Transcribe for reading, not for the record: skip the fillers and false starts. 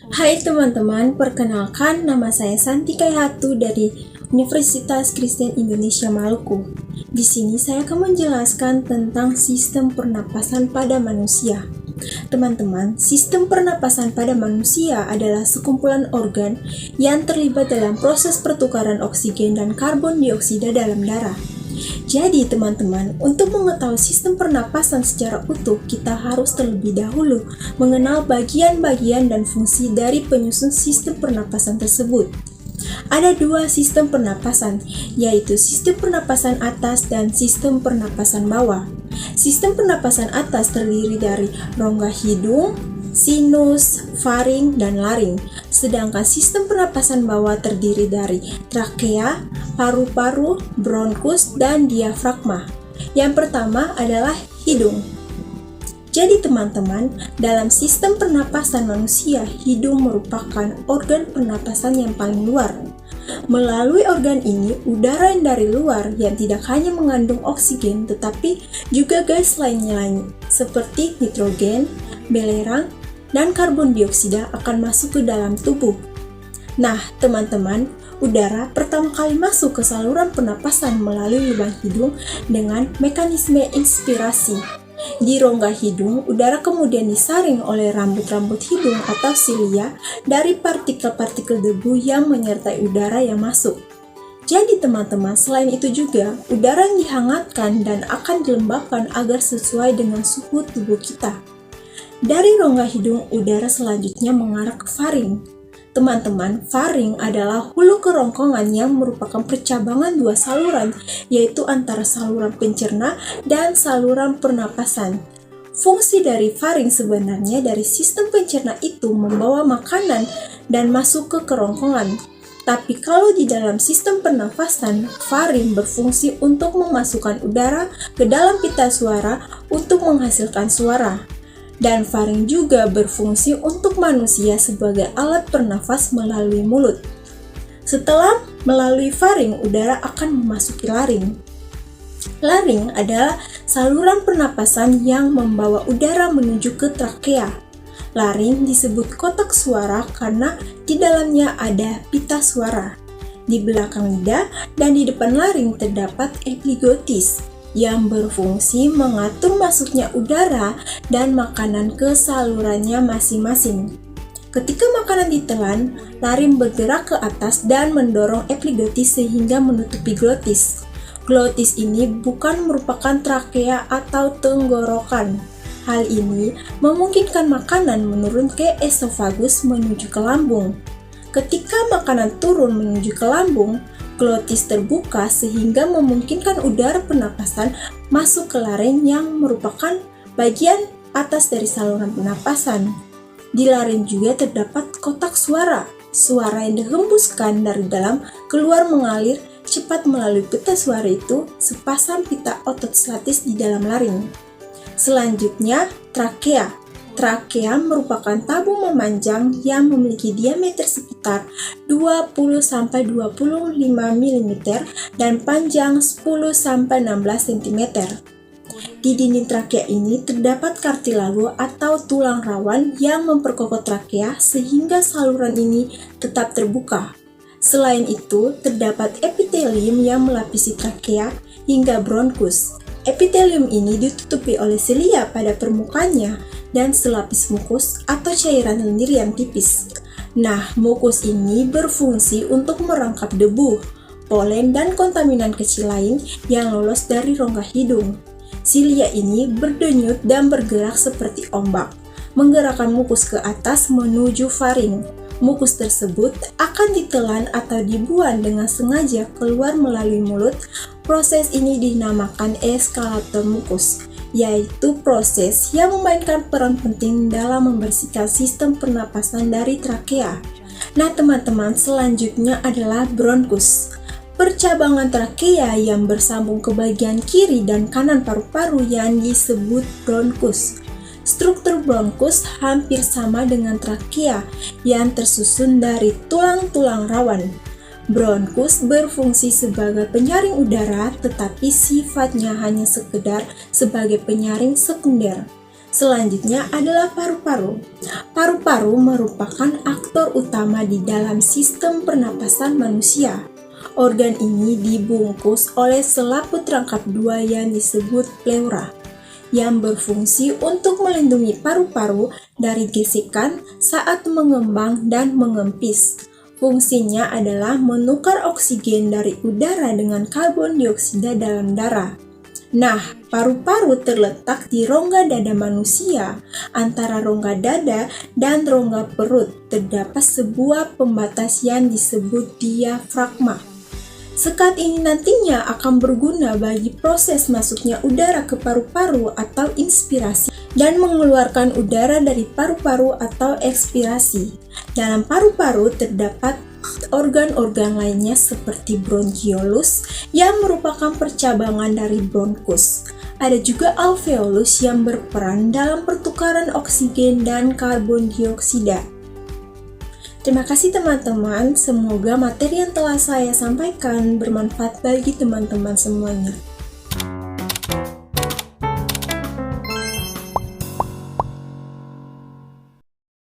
Hai teman-teman, perkenalkan nama saya Santi Kayhatu dari Universitas Kristen Indonesia Maluku. Di sini saya akan menjelaskan tentang sistem pernapasan pada manusia. Teman-teman, sistem pernapasan pada manusia adalah sekumpulan organ yang terlibat dalam proses pertukaran oksigen dan karbon dioksida dalam darah. Jadi teman-teman, untuk mengetahui sistem pernapasan secara utuh, kita harus terlebih dahulu mengenal bagian-bagian dan fungsi dari penyusun sistem pernapasan tersebut. Ada dua sistem pernapasan, yaitu sistem pernapasan atas dan sistem pernapasan bawah. Sistem pernapasan atas terdiri dari rongga hidung, sinus, faring, dan laring. Sedangkan sistem pernapasan bawah terdiri dari trakea, paru-paru, bronkus, dan diafragma. Yang pertama adalah hidung. Jadi teman-teman, dalam sistem pernapasan manusia, hidung merupakan organ pernapasan yang paling luar. Melalui organ ini, udara yang dari luar yang tidak hanya mengandung oksigen, tetapi juga gas lainnya seperti nitrogen, belerang, dan karbon dioksida akan masuk ke dalam tubuh. Nah, teman-teman, udara pertama kali masuk ke saluran pernapasan melalui lubang hidung dengan mekanisme inspirasi. Di rongga hidung, udara kemudian disaring oleh rambut-rambut hidung atau silia dari partikel-partikel debu yang menyertai udara yang masuk. Jadi teman-teman, selain itu juga, udara yang dihangatkan dan akan dilembabkan agar sesuai dengan suhu tubuh kita. Dari rongga hidung, udara selanjutnya mengarah ke faring. Teman-teman, faring adalah hulu kerongkongan yang merupakan percabangan dua saluran, yaitu antara saluran pencerna dan saluran pernapasan. Fungsi dari faring sebenarnya dari sistem pencerna itu membawa makanan dan masuk ke kerongkongan. Tapi kalau di dalam sistem pernafasan, faring berfungsi untuk memasukkan udara ke dalam pita suara untuk menghasilkan suara. Dan faring juga berfungsi untuk manusia sebagai alat bernafas melalui mulut. Setelah melalui faring, udara akan memasuki laring. Laring adalah saluran pernapasan yang membawa udara menuju ke trakea. Laring disebut kotak suara karena di dalamnya ada pita suara. Di belakang lidah dan di depan laring terdapat epiglottis yang berfungsi mengatur masuknya udara dan makanan ke salurannya masing-masing. Ketika makanan ditelan, laring bergerak ke atas dan mendorong epiglottis sehingga menutupi glotis. Glotis ini bukan merupakan trakea atau tenggorokan. Hal ini memungkinkan makanan menurun ke esofagus menuju ke lambung. Ketika makanan turun menuju ke lambung, glotis terbuka sehingga memungkinkan udara pernapasan masuk ke laring yang merupakan bagian atas dari saluran pernapasan. Di laring juga terdapat kotak suara. Suara yang dihembuskan dari dalam keluar mengalir cepat melalui pita suara itu sepasang pita otot slatis di dalam laring. Selanjutnya, trakea. Trakea merupakan tabung memanjang yang memiliki diameter sekitar 20-25 mm dan panjang 10-16 cm. Di dinding trakea ini terdapat kartilago atau tulang rawan yang memperkokoh trakea sehingga saluran ini tetap terbuka. Selain itu, terdapat epitelium yang melapisi trakea hingga bronkus. Epitelium ini ditutupi oleh silia pada permukaannya dan selapis mukus atau cairan lendir yang tipis. Nah, mukus ini berfungsi untuk merangkap debu, polen, dan kontaminan kecil lain yang lolos dari rongga hidung. Silia ini berdenyut dan bergerak seperti ombak, menggerakkan mukus ke atas menuju faring. Mukus tersebut akan ditelan atau dibuang dengan sengaja keluar melalui mulut. Proses ini dinamakan eskalator mukus, yaitu proses yang memainkan peran penting dalam membersihkan sistem pernapasan dari trakea. Nah teman-teman, selanjutnya adalah bronkus. Percabangan trakea yang bersambung ke bagian kiri dan kanan paru-paru yang disebut bronkus. Struktur bronkus hampir sama dengan trakea yang tersusun dari tulang-tulang rawan. Bronkus berfungsi sebagai penyaring udara, tetapi sifatnya hanya sekedar sebagai penyaring sekunder. Selanjutnya adalah paru-paru. Paru-paru merupakan aktor utama di dalam sistem pernapasan manusia. Organ ini dibungkus oleh selaput rangkap dua yang disebut pleura, yang berfungsi untuk melindungi paru-paru dari gesekan saat mengembang dan mengempis. Fungsinya adalah menukar oksigen dari udara dengan karbon dioksida dalam darah. Nah, paru-paru terletak di rongga dada manusia. Antara rongga dada dan rongga perut terdapat sebuah pembatas yang disebut diafragma. Sekat ini nantinya akan berguna bagi proses masuknya udara ke paru-paru atau inspirasi dan mengeluarkan udara dari paru-paru atau ekspirasi. Dalam paru-paru terdapat organ-organ lainnya seperti bronchiolus yang merupakan percabangan dari bronkus. Ada juga alveolus yang berperan dalam pertukaran oksigen dan karbon dioksida. Terima kasih teman-teman, semoga materi yang telah saya sampaikan bermanfaat bagi teman-teman semuanya.